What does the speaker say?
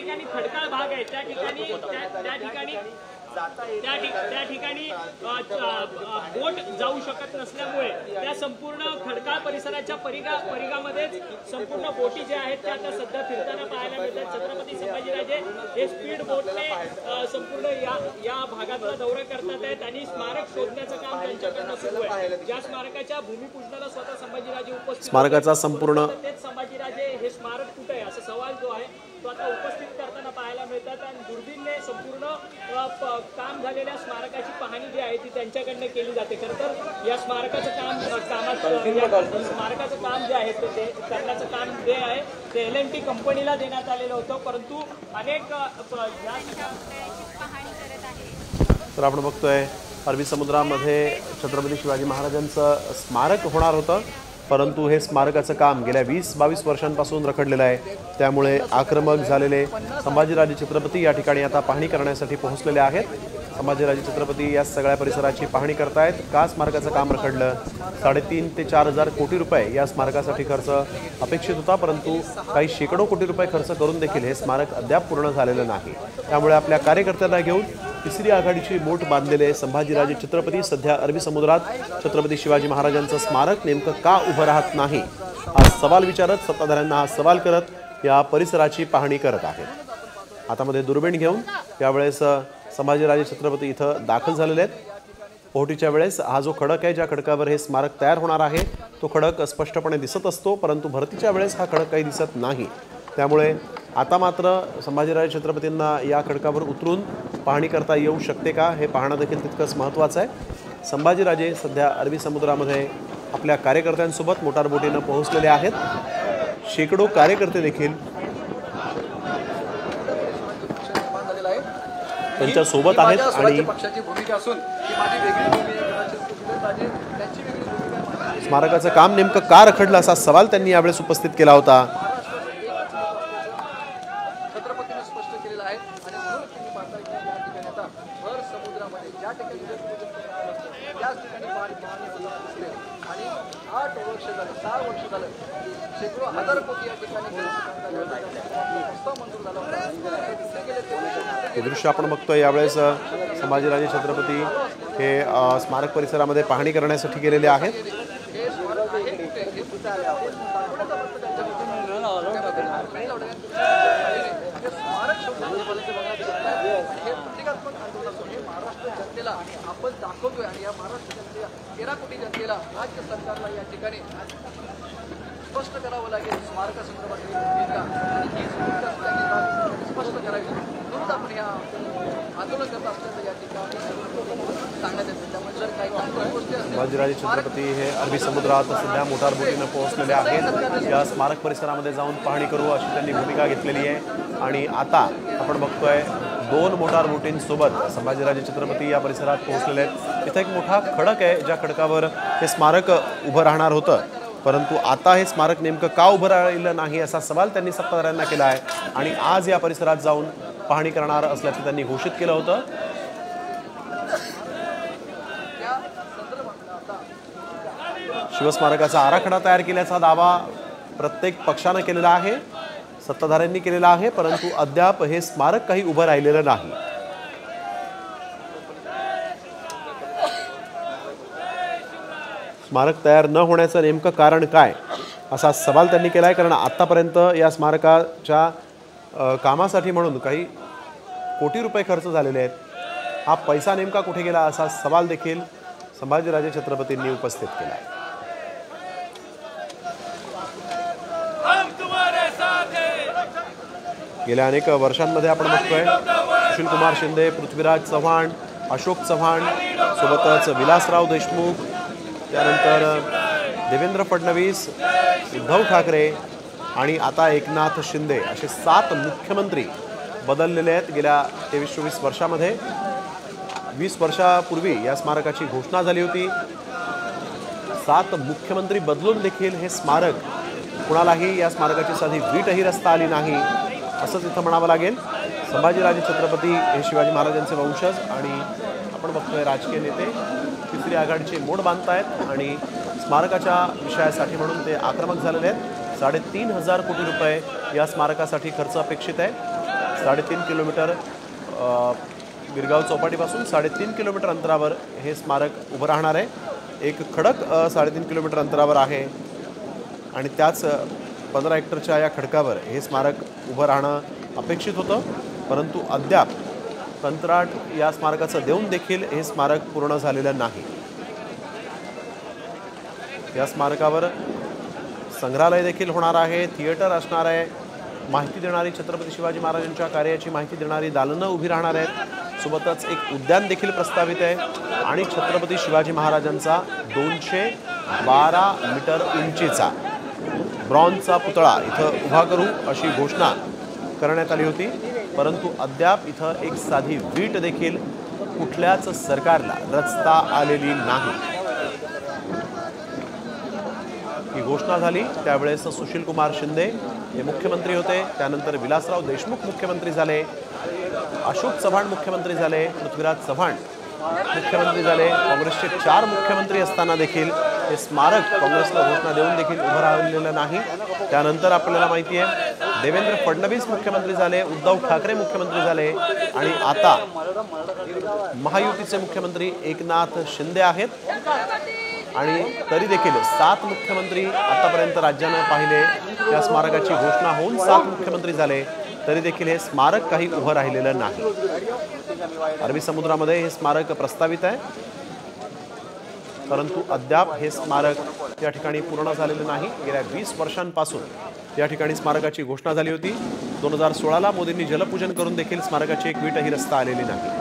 ठिकाणी खडकाळ भाग आहे त्या ठिकाणी बोट जाऊ शकत नसल्यामुळे त्या संपूर्ण खडकाळ परिसराच्या परिघामध्ये संपूर्ण बोटी ज्या आहेत त्या आता सध्या फिरताना पाहायला मिळतात। छत्रपती संभाजीराजे हे स्पीड बोटने संपूर्ण या भागातला दौरा करतात आहेत आणि स्मारक शोधण्याचं काम त्यांच्याकडनं सुरू आहे। ज्या स्मारकाच्या भूमिपूजनाला स्वतः संभाजीराजे उपस्थित स्मारकाचा संपूर्ण तेच संभाजीराजे हे स्मारक कुठे आहे असा सवाल जो आहे तो आता उपस्थित करताना पाहायला मिळतात आणि दुर्बीनने संपूर्ण काम झालेल्या स्मारकाची पाहणी जी आहे ती त्यांच्याकडनं केली जाते। खरं तर या स्मारकाचं काम जे आहे ते करण्याचं काम जे आहे ते L&T कंपनीला देण्यात आलेलं होतं, परंतु अनेक तर आपण बघतोय अरबी समुद्रामध्ये छत्रपती शिवाजी महाराजांचं स्मारक होणार होतं, परंतु हे स्मारकाचं काम गेल्या 20-22 वर्षांपासून रखडलेलं आहे। त्यामुळे आक्रमक झालेले संभाजीराजे छत्रपती या ठिकाणी आता पाहणी करण्यासाठी पोहोचलेले आहेत। संभाजीराजे छत्रपती या सगळ्या परिसराची पाहणी करतायत। का स्मारकाचं काम रखडलं? 3.5 ते 4 हजार कोटी रुपये या स्मारकासाठी खर्च अपेक्षित होता, परंतु काही शेकडो कोटी रुपये खर्च करून देखील हे स्मारक अद्याप पूर्ण झालेलं नाही। त्यामुळे आपल्या कार्यकर्त्यांना घेऊन तिसरी आघाडीची बोट बांधलेले संभाजीराजे छत्रपती सध्या अरबी समुद्रात छत्रपती शिवाजी महाराजांचं स्मारक नेमकं का उभं राहत नाही हा सवाल विचारत, सत्ताधाऱ्यांना हा सवाल करत या परिसराची पाहणी करत आहेत। हातामध्ये दुर्बीण घेऊन यावेळेस संभाजीराजे छत्रपती इथं दाखल झालेले आहेत। पोहटीच्या वेळेस हा जो खडक आहे, ज्या खडकावर हे स्मारक तयार होणार आहे तो खडक स्पष्टपणे दिसत असतो, परंतु भरतीच्या वेळेस हा खडक काही दिसत नाही। त्यामुळे आता मात्र संभाजीराजे छत्रपतींना या खडकावर उतरून पाहणी करता येऊ शकते का हे पाहणं देखील तितकंच महत्त्वाचं आहे। संभाजीराजे सध्या अरबी समुद्रामध्ये आपल्या कार्यकर्त्यांसोबत मोटार बोटीनं पोहोचलेले आहेत। शेकडो कार्यकर्ते देखील त्यांच्या सोबत आहेत आणि स्मारकाचं काम नेमकं का रखडलं असा सवाल त्यांनी यावेळेस उपस्थित केला होता। हे दृश्य आपण बघतोय। यावेळेस संभाजीराजे छत्रपती हे स्मारक परिसरामध्ये पाहणी करण्यासाठी गेलेले आहेत। आपण दाखवतोय आणि या महाराष्ट्र जनतेला 13 कोटी जनतेला राज्य सरकारला या ठिकाणी स्पष्ट करावं लागेल स्मारकासंदर्भातली भूमिका आणि ही भूमिका त्यांनी स्पष्ट करावी म्हणून आपण या आंदोलन करत असल्याचं या ठिकाणी सांगण्यात येतं। त्यामुळे जर काही गोष्टी असतील संभाजीराजे छत्रपती हे अरबी समुद्रात सध्या मोटार बोटीनं पोहोचलेले आहेत। या स्मारक परिसरामध्ये जाऊन पाहणी करू अशी त्यांनी भूमिका घेतलेली आहे आणि आता आपण बघतोय 2 मोटार बोटींसोबत संभाजीराजे छत्रपती या परिसरात पोहोचलेले आहेत। इथे एक मोठा खडक आहे, ज्या खडकावर हे स्मारक उभं राहणार होतं, परंतु आता हे स्मारक नेमकं का उभं राहिलं नाही असा सवाल त्यांनी सत्ताधाऱ्यांना केला आहे आणि आज या परिसरात जाऊन पाहणी करणार असल्याचं त्यांनी घोषित केलं होतं। शिवस्मारकाचा आराखडा तयार केल्याचा दावा प्रत्येक पक्षानं केलेला आहे, सत्ताधाऱ्यांनी केलेला आहे, परंतु अद्याप हे स्मारक काही उभं राहिलेलं नाही। स्मारक तयार न होण्याचं नेमकं कारण काय असा सवाल त्यांनी केला आहे, कारण आतापर्यंत या स्मारकाच्या कामासाठी म्हणून काही कोटी रुपये खर्च झालेले आहेत। हा पैसा नेमका कुठे गेला असा सवाल देखील संभाजीराजे छत्रपतींनी उपस्थित केला आहे। गेल्या अनेक वर्षांमध्ये आपण बघतोय सुशीलकुमार शिंदे, पृथ्वीराज चव्हाण, अशोक चव्हाण, सोबतच विलासराव देशमुख, त्यानंतर देवेंद्र फडणवीस, उद्धव ठाकरे आणि आता एकनाथ शिंदे असे 7 मुख्यमंत्री बदललेले आहेत गेल्या 23-24 वर्षामध्ये। 20 वर्षापूर्वी या स्मारकाची घोषणा झाली होती। 7 मुख्यमंत्री बदलून देखील हे स्मारक कुणालाही या स्मारकाची साधी वीटही रचता आली नाही असंच इथं म्हणावं लागेल। संभाजीराजे छत्रपती हे शिवाजी महाराजांचे वंशज आणि आपण बघतोय राजकीय नेते तिसरी आघाडीचे मोड बांधतायत आणि स्मारकाच्या विषयासाठी म्हणून ते आक्रमक झालेले आहेत। 3.5 हजार कोटी रुपये या स्मारकासाठी खर्च अपेक्षित आहे। 3.5 किलोमीटर गिरगाव चौपाटीपासून 3.5 किलोमीटर अंतरावर हे स्मारक उभं राहणार आहे. एक खडक 3.5 किलोमीटर अंतरावर आहे आणि त्याच 15 हेक्टरच्या या खडकावर हे स्मारक उभं राहणं अपेक्षित होतं, परंतु अद्याप कंत्राट या स्मारकाचं देऊन देखील हे स्मारक पूर्ण झालेलं नाही. या स्मारकावर संग्रहालय देखील होणार आहे, थिएटर असणार आहे, माहिती देणारी छत्रपती शिवाजी महाराजांच्या कार्याची माहिती देणारी दालनं उभी राहणार आहेत. सोबतच एक उद्यान देखील प्रस्तावित आहे आणि छत्रपती शिवाजी महाराजांचा 212 मीटर उंचीचा ब्रॉन्झचा पुतळा इथं उभा करू अशी घोषणा करण्यात आली होती, परंतु अद्याप इथं एक साधी वीट देखील कुठल्याच सरकारला रचता आलेली नाही. ही घोषणा झाली त्यावेळेस सुशीलकुमार शिंदे हे मुख्यमंत्री होते, त्यानंतर विलासराव देशमुख मुख्यमंत्री झाले, अशोक चव्हाण मुख्यमंत्री झाले, पृथ्वीराज चव्हाण मुख्यमंत्री झाले. काँग्रेसचे 4 मुख्यमंत्री असताना देखील हे स्मारक काँग्रेसला घोषणा देऊन देखील उभं राहिलेलं नाही. त्यानंतर आपल्याला माहिती आहे देवेंद्र फडणवीस मुख्यमंत्री झाले, उद्धव ठाकरे मुख्यमंत्री झाले आणि आता महायुतीचे मुख्यमंत्री एकनाथ शिंदे आहेत. आणि तरी देखील 7 मुख्यमंत्री आतापर्यंत राज्यानं पाहिले. या स्मारकाची घोषणा होऊन 7 मुख्यमंत्री झाले, तरी देखील हे स्मारक काही उभं राहिलेलं नाही. अरबी समुद्रामध्ये हे स्मारक प्रस्तावित आहे, परंतु अद्याप हे स्मारक या ठिकाणी पूर्ण झालेलं नाही. गेल्या 20 वर्षांपासून या ठिकाणी स्मारकाची घोषणा झाली होती. 2016ला मोदींनी जलपूजन करून देखील स्मारकाची एक वीटही रस्ता आलेली नाही.